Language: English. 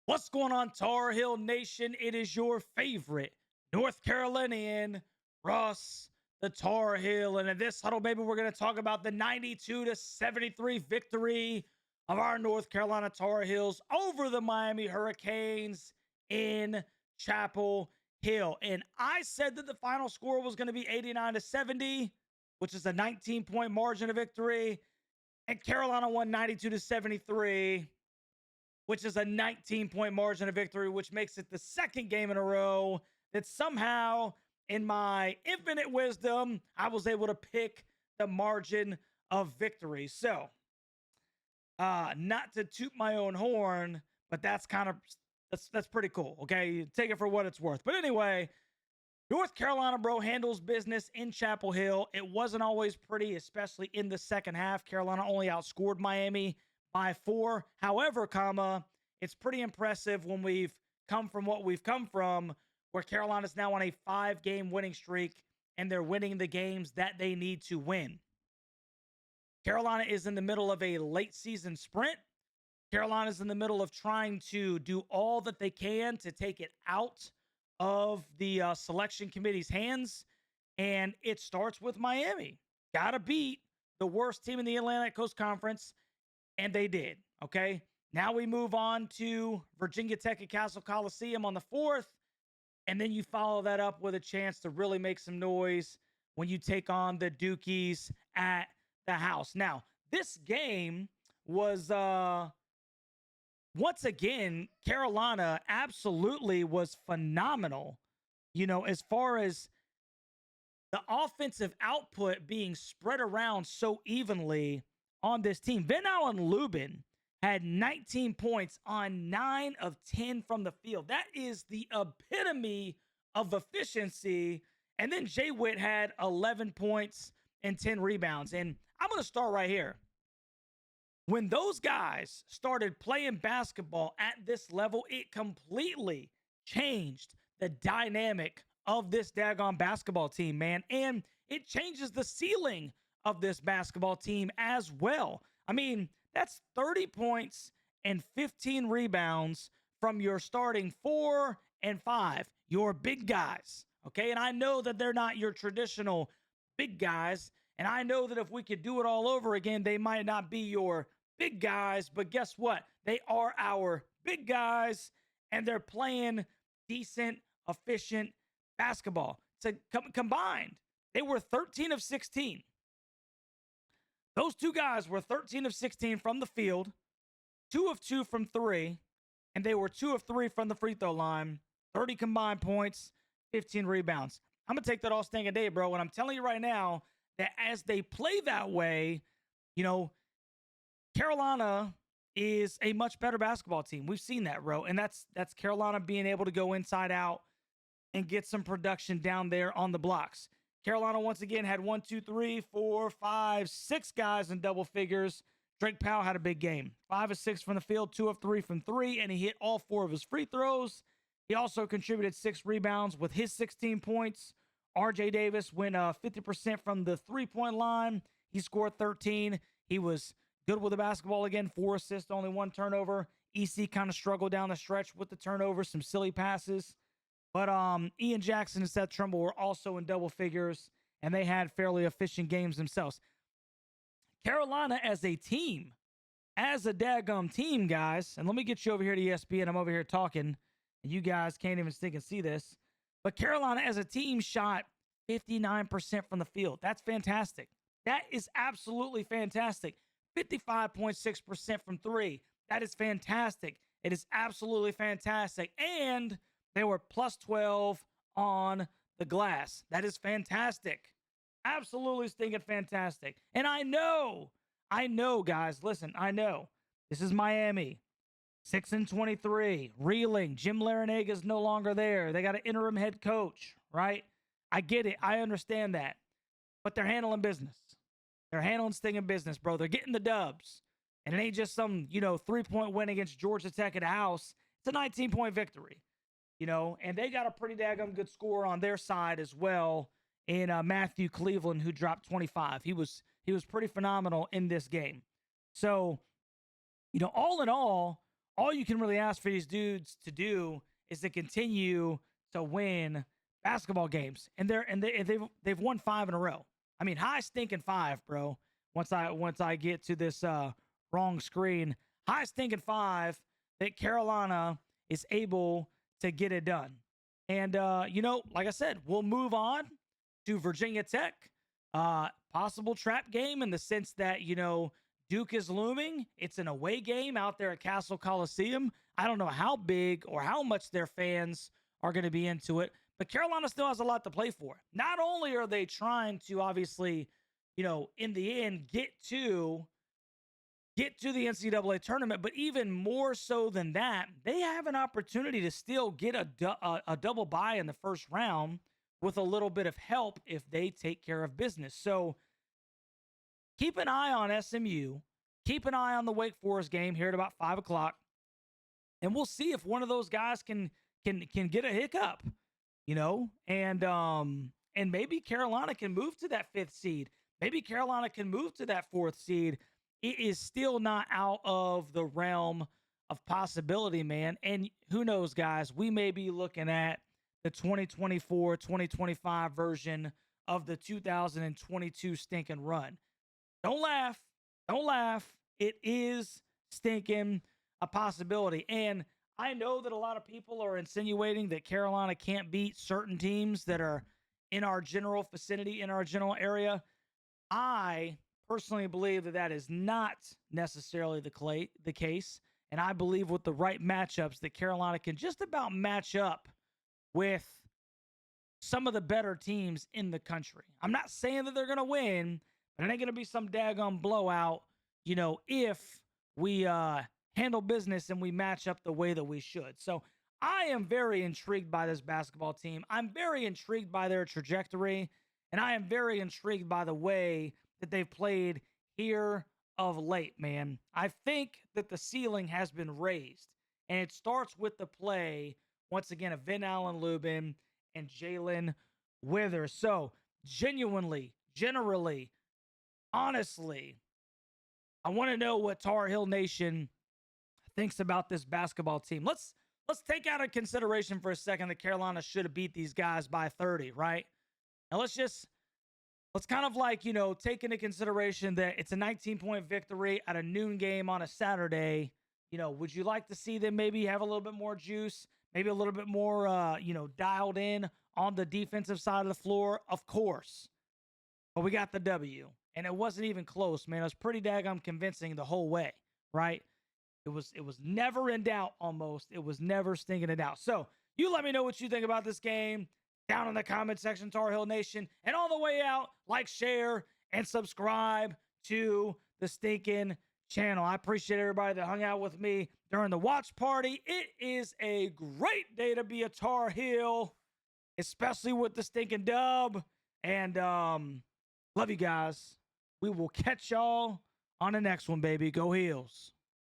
What's going on, Tar Heel Nation? It is your favorite North Carolinian, Russ, the Tar Heel. And in this huddle, baby, we're going to talk about the 92-73 victory of our North Carolina Tar Heels over the Miami Hurricanes in Chapel Hill. And I said that the final score was going to be 89-70, which is a 19-point margin of victory. And Carolina won 92-73, which is a 19-point margin of victory, which makes it the second game in a row that somehow, in my infinite wisdom, I was able to pick the margin of victory. So, not to toot my own horn, but that's pretty cool. Okay, take it for what it's worth. But anyway, North Carolina, bro, handles business in Chapel Hill. It wasn't always pretty, especially in the second half. Carolina only outscored Miami by 4. However, it's pretty impressive when we've come from what we've come from, where Carolina's now on a 5-game winning streak and they're winning the games that they need to win. Carolina is in the middle of a late season sprint. Carolina's in the middle of trying to do all that they can to take it out of the selection committee's hands. And it starts with Miami. Gotta beat the worst team in the Atlantic Coast Conference. And they did. Okay. Now we move on to Virginia Tech at Castle Coliseum on the 4th. And then you follow that up with a chance to really make some noise when you take on the Dukies at the house. Now, this game was, once again, Carolina absolutely was phenomenal, as far as the offensive output being spread around so evenly on this team. Ven-Allen Lubin had 19 points on 9 of 10 from the field. That is the epitome of efficiency. And then Jae'Lyn had 11 points and 10 rebounds. And I'm going to start right here. When those guys started playing basketball at this level, it completely changed the dynamic of this daggone basketball team, man. And it changes the ceiling of this basketball team as well. I mean, that's 30 points and 15 rebounds from your starting 4 and 5, your big guys. Okay. And I know that they're not your traditional big guys. And I know that if we could do it all over again, they might not be your big guys. But guess what? They are our big guys, and they're playing decent, efficient basketball. So combined, they were 13 of 16. Those two guys were 13 of 16 from the field, 2 of 2 from 3, and they were 2 of 3 from the free throw line, 30 combined points, 15 rebounds. I'm going to take that all stinking day, bro. And I'm telling you right now that as they play that way, Carolina is a much better basketball team. We've seen that, bro. And that's Carolina being able to go inside out and get some production down there on the blocks. Carolina, once again, had 1, 2, 3, 4, 5, 6 guys in double figures. Drake Powell had a big game. 5 of 6 from the field, 2 of 3 from 3, and he hit all 4 of his free throws. He also contributed 6 rebounds with his 16 points. RJ Davis went 50% from the three-point line. He scored 13. He was good with the basketball again. 4 assists, only 1 turnover. EC kind of struggled down the stretch with the turnovers, some silly passes. But Ian Jackson and Seth Trimble were also in double figures, and they had fairly efficient games themselves. Carolina as a team, as a daggum team, guys, and let me get you over here to ESPN. I'm over here talking, and you guys can't even think and see this. But Carolina as a team shot 59% from the field. That's fantastic. That is absolutely fantastic. 55.6% from 3. That is fantastic. It is absolutely fantastic. And they were plus 12 on the glass. That is fantastic. Absolutely stinking fantastic. And I know, guys, listen, I know. This is Miami. 6-23. Reeling. Jim Larinaga is no longer there. They got an interim head coach, right? I get it. I understand that. But they're handling business. They're handling stinging business, bro. They're getting the dubs. And it ain't just some, 3-point win against Georgia Tech at the house. It's a 19-point victory. And they got a pretty daggum good score on their side as well in Matthew Cleveland, who dropped 25. He was pretty phenomenal in this game. So, all in all, all you can really ask for these dudes to do is to continue to win basketball games, and they've won 5 in a row. I mean, high stinking 5, bro. Once I get to this wrong screen, high stinking 5 that Carolina is able to get it done. And like I said, we'll move on to Virginia Tech. Possible trap game in the sense that Duke is looming. It's an away game out there at Castle Coliseum. I don't know how big or how much their fans are going to be into it, but Carolina still has a lot to play for. Not only are they trying to obviously, in the end, get to the NCAA tournament, but even more so than that, they have an opportunity to still get a double bye in the first round with a little bit of help if they take care of business. So keep an eye on SMU. Keep an eye on the Wake Forest game here at about 5 o'clock. And we'll see if one of those guys can get a hiccup, and maybe Carolina can move to that 5th seed. Maybe Carolina can move to that 4th seed. It is still not out of the realm of possibility, man. And who knows, guys, we may be looking at the 2024-2025 version of the 2022 stinking run. Don't laugh. Don't laugh. It is stinking a possibility. And I know that a lot of people are insinuating that Carolina can't beat certain teams that are in our general vicinity, in our general area. I personally believe that is not necessarily the case. And I believe with the right matchups that Carolina can just about match up with some of the better teams in the country. I'm not saying that they're going to win, but it ain't going to be some daggone blowout, if we handle business and we match up the way that we should. So I am very intrigued by this basketball team. I'm very intrigued by their trajectory, and I am very intrigued by the way that they've played here of late, man. I think that the ceiling has been raised, and it starts with the play, once again, of Ven-Allen, Lubin, and Jae'Lyn Withers. So genuinely, generally, honestly, I want to know what Tar Heel Nation thinks about this basketball team. Let's take out of consideration for a second that Carolina should have beat these guys by 30, right? And let's kind of take into consideration that it's a 19-point victory at a noon game on a Saturday. Would you like to see them maybe have a little bit more juice, maybe a little bit more, dialed in on the defensive side of the floor? Of course. But we got the W, and it wasn't even close, man. It was pretty daggone convincing the whole way, right? It was never in doubt almost. It was never stinking in doubt. So you let me know what you think about this game down in the comment section, Tar Heel Nation. And all the way out, like, share, and subscribe to the stinking channel. I appreciate everybody that hung out with me during the watch party. It is a great day to be a Tar Heel, especially with the stinking dub. And love you guys. We will catch y'all on the next one, baby. Go Heels.